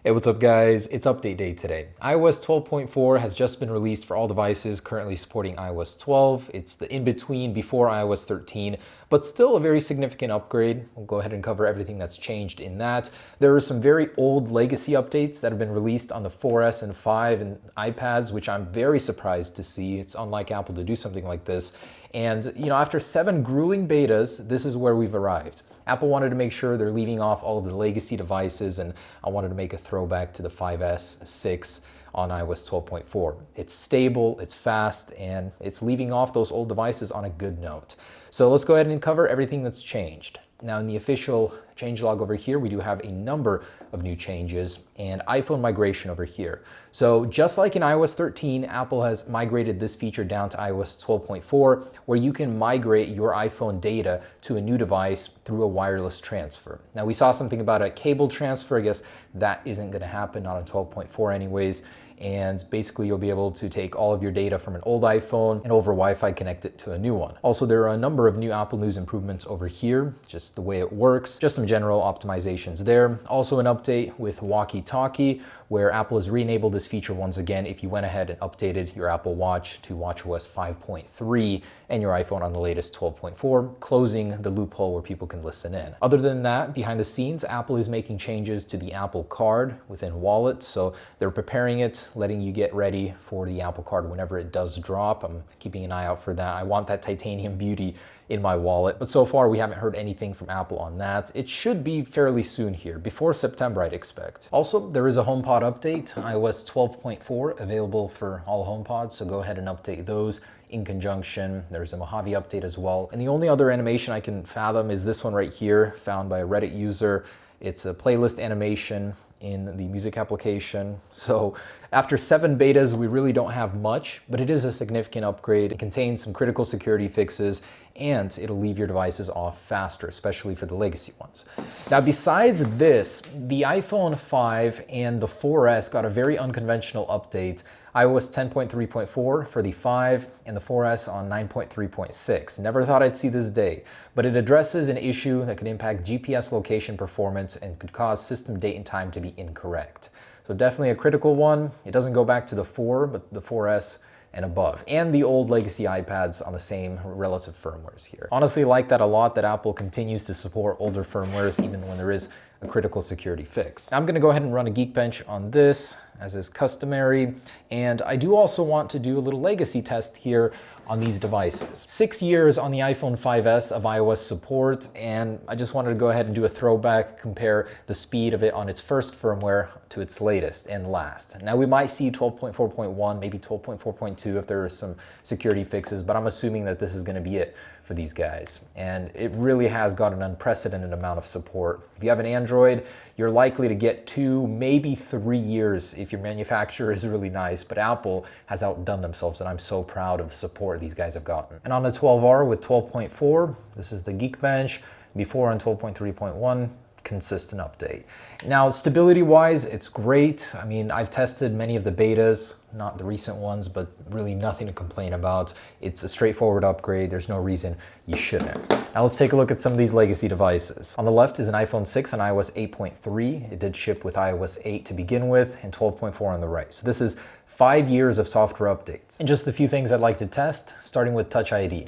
Hey, what's up guys? It's update day today. iOS 12.4 has just been released for all devices currently supporting iOS 12. It's the in-between before iOS 13, but still a very significant upgrade. We'll go ahead and cover everything that's changed in that. There are some very old legacy updates that have been released on the 4S and 5 and iPads, which I'm very surprised to see. It's unlike Apple to do something like this. And after 7 grueling betas, this is where we've arrived. Apple wanted to make sure they're leaving off all of the legacy devices, and I wanted to make a throwback to the 5S, 6 on iOS 12.4. It's stable, it's fast, and it's leaving off those old devices on a good note. So let's go ahead and cover everything that's changed. Now in the official changelog over here, we do have a number of new changes and iPhone migration over here. So just like in iOS 13, Apple has migrated this feature down to iOS 12.4, where you can migrate your iPhone data to a new device through a wireless transfer. Now we saw something about a cable transfer. I guess that isn't going to happen, not on 12.4 anyways. And basically you'll be able to take all of your data from an old iPhone and over Wi-Fi connect it to a new one. Also, there are a number of new Apple News improvements over here, just the way it works, just some general optimizations there. Also an update with walkie-talkie, where Apple has re-enabled this feature once again if you went ahead and updated your Apple Watch to watchOS 5.3 and your iPhone on the latest 12.4, closing the loophole where people can listen in. Other than that, behind the scenes, Apple is making changes to the Apple Card within Wallet, so they're preparing it, letting you get ready for the Apple Card whenever it does drop. I'm keeping an eye out for that. I want that titanium beauty in my wallet, but so far we haven't heard anything from Apple on that. It should be fairly soon here, before September I'd expect. Also, there is a HomePod update, iOS 12.4, available for all HomePods, so go ahead and update those in conjunction. There's a Mojave update as well. And the only other animation I can fathom is this one right here, found by a Reddit user. It's a playlist animation in the music application. So after 7 betas, we really don't have much, but it is a significant upgrade. It contains some critical security fixes, and it'll leave your devices off faster, especially for the legacy ones. Now, besides this, the iPhone 5 and the 4S got a very unconventional update. iOS 10.3.4 for the 5 and the 4S on 9.3.6. Never thought I'd see this day, but it addresses an issue that could impact GPS location performance and could cause system date and time to be incorrect. So definitely a critical one. It doesn't go back to the 4, but the 4S and above, and the old legacy iPads on the same relative firmwares here. Honestly, like that a lot, that Apple continues to support older firmwares even when there is a critical security fix. I'm gonna go ahead and run a Geekbench on this, as is customary, and I do also want to do a little legacy test here on these devices. 6 years on the iPhone 5S of iOS support, and I just wanted to go ahead and do a throwback, compare the speed of it on its first firmware to its latest and last. Now we might see 12.4.1, maybe 12.4.2 if there are some security fixes, but I'm assuming that this is gonna be it for these guys. And it really has got an unprecedented amount of support. If you have an Android, you're likely to get 2, maybe 3 years if your manufacturer is really nice, but Apple has outdone themselves, and I'm so proud of the support these guys have gotten. And on the 12R with 12.4, this is the Geekbench. Before on 12.3.1, consistent update. Now, stability-wise, it's great. I mean, I've tested many of the betas, not the recent ones, but really nothing to complain about. It's a straightforward upgrade. There's no reason you shouldn't. Now let's take a look at some of these legacy devices. On the left is an iPhone 6 on iOS 8.3. It did ship with iOS 8 to begin with, and 12.4 on the right. So this is 5 years of software updates. And just a few things I'd like to test, starting with Touch ID.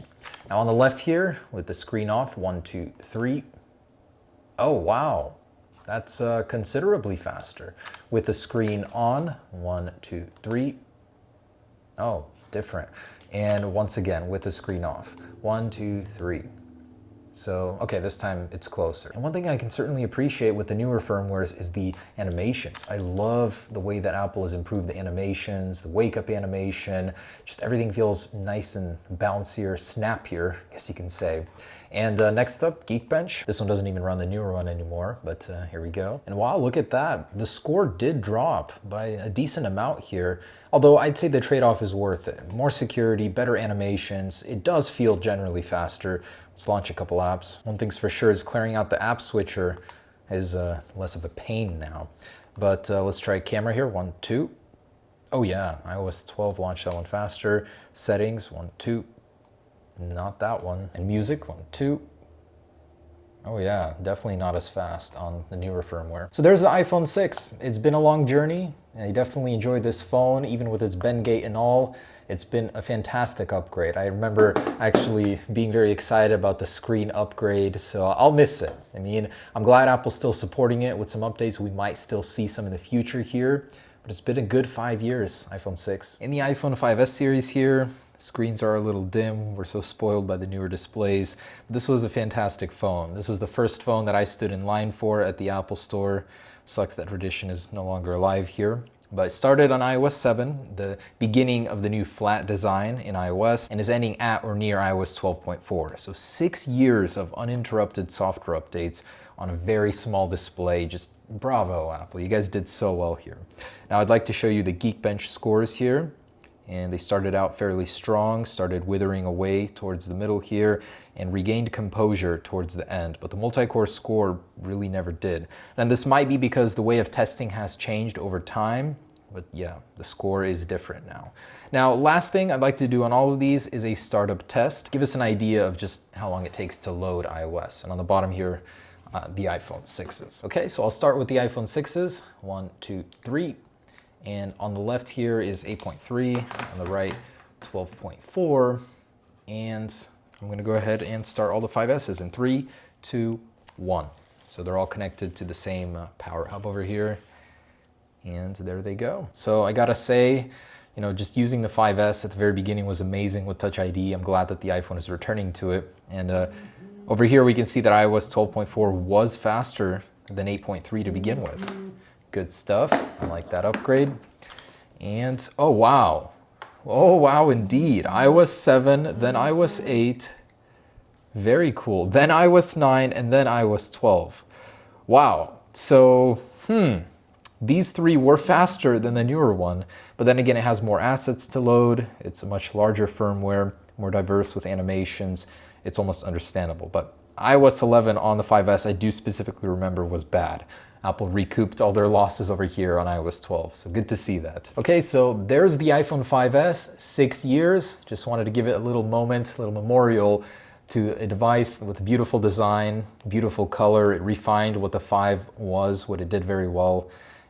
Now on the left here, with the screen off, 1, 2, 3. Oh, wow, that's considerably faster. With the screen on, 1, 2, 3. Oh, different. And once again, with the screen off, 1, 2, 3. So, okay, this time it's closer. And one thing I can certainly appreciate with the newer firmwares is the animations. I love the way that Apple has improved the animations, the wake-up animation, just everything feels nice and bouncier, snappier, I guess you can say. And next up, Geekbench. This one doesn't even run the newer one anymore, but here we go. And wow, look at that. The score did drop by a decent amount here, although I'd say the trade-off is worth it. More security, better animations. It does feel generally faster. Let's launch a couple apps. One thing's for sure is clearing out the app switcher is less of a pain now. But let's try camera here, 1, 2. Oh yeah, iOS 12 launched that one faster. Settings, 1, 2. Not that one. And music, 1, 2. Oh yeah, definitely not as fast on the newer firmware. So there's the iPhone 6. It's been a long journey. I definitely enjoyed this phone, even with its Bendgate and all. It's been a fantastic upgrade. I remember actually being very excited about the screen upgrade, so I'll miss it. I mean, I'm glad Apple's still supporting it with some updates. We might still see some in the future here, but it's been a good 5 years, iPhone 6. In the iPhone 5S series here, screens are a little dim. We're so spoiled by the newer displays. This was a fantastic phone. This was the first phone that I stood in line for at the Apple Store. Sucks that tradition is no longer alive here. But it started on iOS 7, the beginning of the new flat design in iOS, and is ending at or near iOS 12.4. So 6 years of uninterrupted software updates on a very small display. Just bravo, Apple. You guys did so well here. Now I'd like to show you the Geekbench scores here. And they started out fairly strong, started withering away towards the middle here, and regained composure towards the end. But the multi-core score really never did. And this might be because the way of testing has changed over time, but yeah, the score is different now. Now, last thing I'd like to do on all of these is a startup test. Give us an idea of just how long it takes to load iOS. And on the bottom here, the iPhone 6s. Okay, so I'll start with the iPhone 6s. 1, 2, 3. And on the left here is 8.3, on the right 12.4, and I'm gonna go ahead and start all the 5Ss in 3, 2, 1. So they're all connected to the same power hub over here, and there they go. So I gotta say, you know, just using the 5S at the very beginning was amazing with Touch ID. I'm glad that the iPhone is returning to it. And over here we can see that iOS 12.4 was faster than 8.3 to begin with. Good stuff. I like that upgrade. And oh wow indeed. iOS 7, then iOS 8. Very cool. Then iOS 9 and then iOS 12. Wow. So, these three were faster than the newer one, but then again it has more assets to load. It's a much larger firmware, more diverse with animations. It's almost understandable, but iOS 11 on the 5S I do specifically remember was bad. Apple recouped all their losses over here on iOS 12, so good to see that. Okay, so there's the iPhone 5S, 6 years. Just wanted to give it a little moment, a little memorial to a device with a beautiful design, beautiful color. It refined what the 5 was, what it did very well,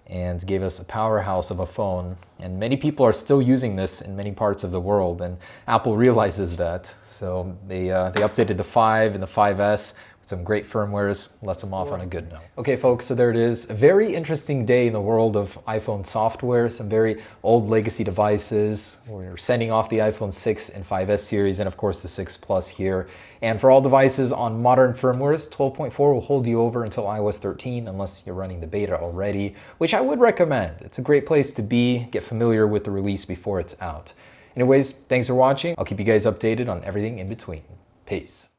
and gave us a powerhouse of a phone. And many people are still using this in many parts of the world, and Apple realizes that. So they updated the 5 and the 5S, some great firmwares, lets them off on a good note. Okay folks, so there it is. A very interesting day in the world of iPhone software, some very old legacy devices. We're sending off the iPhone 6 and 5S series, and of course the 6 Plus here. And for all devices on modern firmwares, 12.4 will hold you over until iOS 13 unless you're running the beta already, which I would recommend. It's a great place to be, get familiar with the release before it's out. Anyways, thanks for watching. I'll keep you guys updated on everything in between. Peace.